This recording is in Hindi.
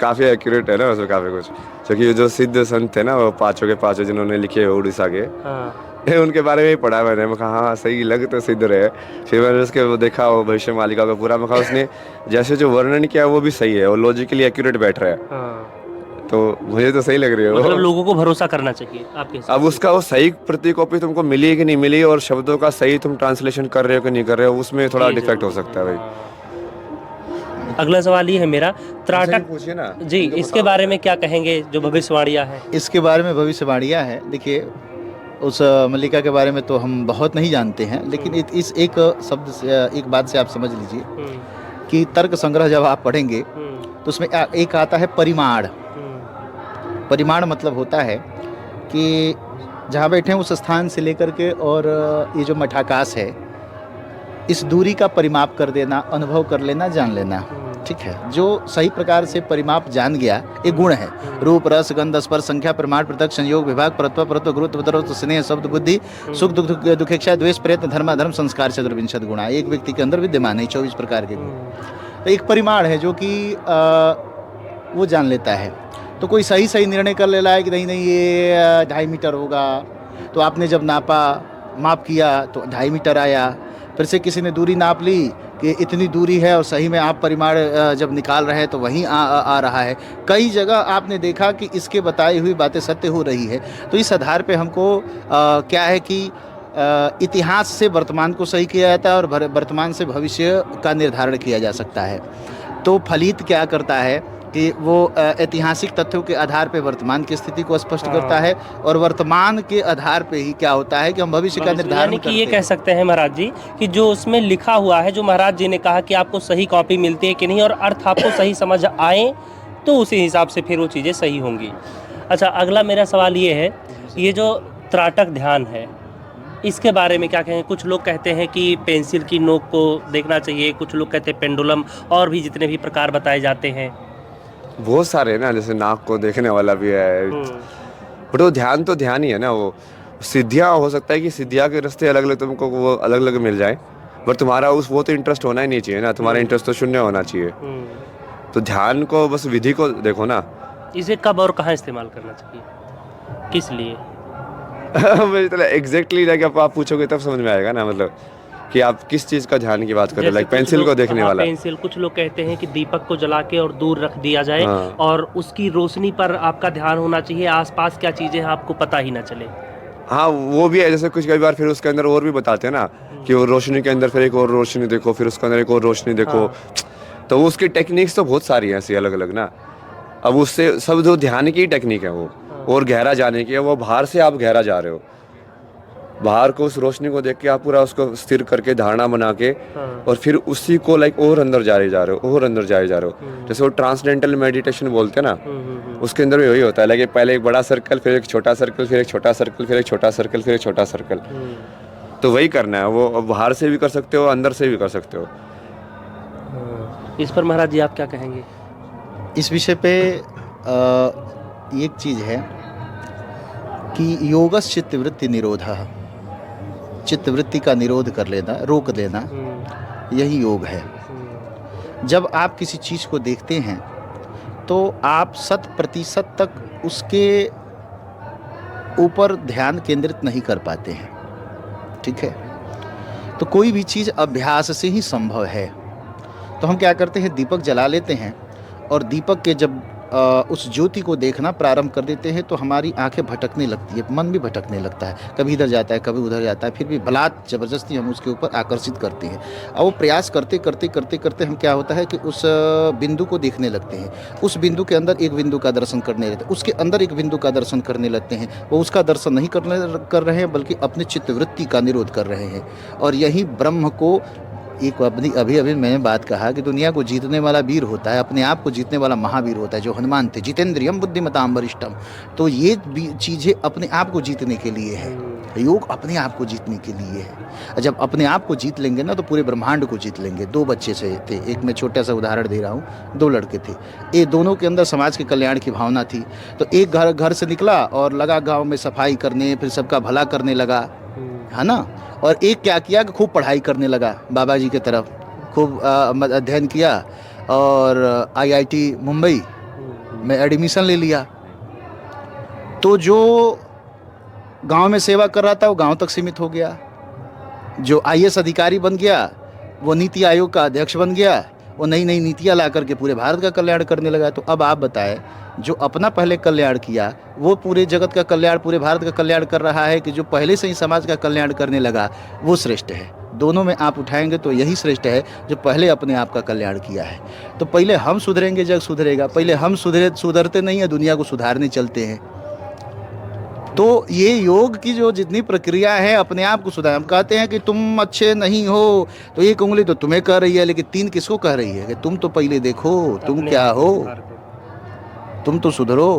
काफ़ी एक्यूरेट है ना उसमें काफ़ी कुछ, क्योंकि जो सिद्ध संत थे ना वो पांचों के पांचों जिन्होंने लिखे उड़ीसा के, हाँ। उनके बारे में ही पढ़ा मैंने। मैं कहा हाँ सही लग तो सिद्ध रहे। फिर मैंने उसके वो देखा वो भविष्य मालिका का पूरा, मैं कहा उसने जैसे जो वर्णन किया वो भी सही है और लॉजिकली एक्यूरेट बैठ रहा है, हाँ, तो मुझे तो सही लग रही है मतलब वो। लोगों को भरोसा करना चाहिए आपके हिसाब अब से। उसका वो सही प्रति कॉपी तुमको मिली कि नहीं मिली, और शब्दों का सही तुम ट्रांसलेशन कर रहे हो कि नहीं कर रहे हो, उसमें थोड़ा ये डिफेक्ट हो जरूरी है, सकता है भाई। हाँ। अगला सवाल ये है मेरा, इनसे भी त्राटक। पूछिए ना, जी, इनको पता इसके होगा बारे में शायद। क्या कहेंगे जो भविष्यवाणियां हैं? इसके बारे में भविष्यवाणियाँ हैं, देखिए उस मल्लिका के बारे में तो हम बहुत नहीं जानते हैं, लेकिन इस एक शब्द से, एक बात से आप समझ लीजिए हम्म। कि तर्क संग्रह जब आप पढ़ेंगे हम्म। तो उसमें एक आता है परिमाण। हम्म। परिमाण मतलब होता है कि जहाँ बैठे हैं उस स्थान से लेकर के और ये जो मठाकाश है, इस दूरी का परिमाप कर देना, अनुभव कर लेना, जान लेना। ठीक है, जो सही प्रकार से परिमाप जान गया, एक गुण है। रूप रस गंध स्पर्श संख्या प्रमाण पृथक संयोग विभाग परत्व परत्व गुरुत्व उत्तरत्व स्नेह शब्द बुद्धि सुख दुख दुखेक्षा द्वेष प्रयत्न धर्म धर्म संस्कार चतुर्विंशत गुणा एक व्यक्ति के अंदर विद्यमान है, 24 प्रकार के गुण। तो एक परिमाण है जो कि वो जान लेता है। तो कोई सही सही निर्णय कर ले रहा है कि नहीं नहीं ये 2.5 मीटर होगा, तो आपने जब नापा, माप किया तो 2.5 मीटर आया। फिर से किसी ने दूरी नाप ली कि इतनी दूरी है और सही में आप परिमाण जब निकाल रहे हैं तो वहीं आ रहा है। कई जगह आपने देखा कि इसके बताई हुई बातें सत्य हो रही है। तो इस आधार पे हमको क्या है कि इतिहास से वर्तमान को सही किया जाता है और वर्तमान से भविष्य का निर्धारण किया जा सकता है। तो फलित क्या करता है कि वो ऐतिहासिक तथ्यों के आधार पे वर्तमान की स्थिति को स्पष्ट करता है और वर्तमान के आधार पे ही क्या होता है कि हम भविष्य का निर्धारण यानी कि करते ये हैं। कह सकते हैं महाराज जी कि जो उसमें लिखा हुआ है, जो महाराज जी ने कहा कि आपको सही कॉपी मिलती है कि नहीं और अर्थ आपको सही समझ आए, तो उसी हिसाब से फिर वो चीज़ें सही होंगी। अच्छा, अगला मेरा सवाल ये है, ये जो त्राटक ध्यान है इसके बारे में क्या कहें? कुछ लोग कहते हैं कि पेंसिल की नोक को देखना चाहिए, कुछ लोग कहते हैं पेंडुलम, और भी जितने भी प्रकार बताए जाते हैं। बहुत सारे हैं ना, जैसे नाक को देखने वाला भी है, बट वो ध्यान तो ध्यान ही है ना। वो सिद्धियाँ हो सकता है कि सिद्धियाँ के रास्ते अलग अलग तुमको वो अलग अलग मिल जाए, बट तुम्हारा उस वो तो इंटरेस्ट होना ही नहीं चाहिए ना, तुम्हारा इंटरेस्ट तो शून्य होना चाहिए। तो ध्यान को बस विधि को देखो ना। इसे कब और कहाँ इस्तेमाल करना चाहिए, किस लिए? मतलब एग्जैक्टली लाइक आप पूछोगे तब समझ में आएगा ना, मतलब कि आप किस चीज़ का ध्यान की बात कर रहे हो, जैसे लाइक कुछ पेंसिल लोग, को देखने हाँ, वाला। पेंसिल, कुछ लोग कहते हैं कि दीपक को जला के और दूर रख दिया जाए, हाँ। और उसकी रोशनी पर आपका ध्यान होना चाहिए, आसपास क्या चीज़ें हैं आपको पता ही ना चले। हाँ वो भी है, जैसे कुछ कई बार फिर उसके अंदर और भी बताते हैं ना कि वो रोशनी के अंदर फिर एक और रोशनी देखो, फिर उसके अंदर एक और रोशनी देखो। तो उसकी टेक्निक्स तो बहुत सारी हैं ऐसी अलग अलग ना। अब उससे सब जो ध्यान की टेक्निक है वो और गहरा जाने की है, वो बाहर से आप गहरा जा रहे हो, बाहर को उस रोशनी को देख के आप पूरा उसको स्थिर करके धारणा बना के और फिर उसी को लाइक और अंदर जा रहे हो, और अंदर जा रहे हो। जैसे वो ट्रांसडेंटल मेडिटेशन बोलते हैं ना, उसके अंदर भी वही होता है, लाइक पहले एक बड़ा सर्कल, फिर एक छोटा सर्कल, फिर एक छोटा सर्कल, फिर एक छोटा सर्कल, फिर एक छोटा सर्कल। तो वही करना है, वो बाहर से भी कर सकते हो, अंदर से भी कर सकते हो। इस पर महाराज जी आप क्या कहेंगे? इस विषय पे एक चीज़ है कि योगस चित्तवृत्ति निरोधः, चित्तवृत्ति का निरोध कर लेना, रोक देना, यही योग है। जब आप किसी चीज़ को देखते हैं तो आप 100% तक उसके ऊपर ध्यान केंद्रित नहीं कर पाते हैं। ठीक है, तो कोई भी चीज़ अभ्यास से ही संभव है। तो हम क्या करते हैं, दीपक जला लेते हैं और दीपक के जब उस ज्योति को देखना प्रारंभ कर देते हैं तो हमारी आंखें भटकने लगती है, मन भी भटकने लगता है, कभी इधर जाता है कभी उधर जाता है, फिर भी बलात् ज़बरदस्ती हम उसके ऊपर आकर्षित करते हैं। और वो प्रयास करते करते करते करते हम क्या होता है कि उस बिंदु को देखने लगते हैं, उस बिंदु के अंदर एक बिंदु का दर्शन करने लगते हैं, उसके अंदर एक बिंदु का दर्शन करने लगते हैं। वो उसका दर्शन नहीं कर रहे हैं बल्कि अपने चित्तवृत्ति का निरोध कर रहे हैं। और यही ब्रह्म को एक अभी अभी मैंने बात कहा कि दुनिया को जीतने वाला वीर होता है, अपने आप को जीतने वाला महावीर होता है, जो हनुमान थे, जितेंद्रियम बुद्धिमताम वरिष्ठम। तो ये चीज़ें अपने आप को जीतने के लिए है, योग अपने आप को जीतने के लिए है। जब अपने आप को जीत लेंगे ना तो पूरे ब्रह्मांड को जीत लेंगे। 2 बच्चे से थे, एक मैं छोटा सा उदाहरण दे रहा हूँ, 2 लड़के थे, ये दोनों के अंदर समाज के कल्याण की भावना थी। तो एक घर से निकला और लगा गाँव में सफाई करने, फिर सबका भला करने लगा, है ना। और एक क्या किया कि खूब पढ़ाई करने लगा, बाबा जी की तरफ खूब अध्ययन किया और IIT मुंबई मैं एडमिशन ले लिया, तो जो गांव में सेवा कर रहा था वो गांव तक सीमित हो गया, जो आईएएस अधिकारी बन गया वो नीति आयोग का अध्यक्ष बन गया, वो नई नई नीतियाँ ला करके पूरे भारत का कल्याण करने लगा। तो अब आप बताएं, जो अपना पहले कल्याण किया वो पूरे जगत का कल्याण, पूरे भारत का कल्याण कर रहा है, कि जो पहले से ही समाज का कल्याण करने लगा वो श्रेष्ठ है? दोनों में आप उठाएंगे तो यही श्रेष्ठ है जो पहले अपने आप का कल्याण किया है। तो पहले हम सुधरेंगे जग सुधरेगा। पहले हम सुधरते नहीं है, दुनिया को सुधारने चलते हैं। तो ये योग की जो जितनी प्रक्रिया है अपने आप को सुधार, हम कहते हैं कि तुम अच्छे नहीं हो, तो एक उंगली तो तुम्हें कह रही है, लेकिन 3 किसको कह रही है कि तुम तो पहले देखो तुम क्या हो, तुम तो सुधरो।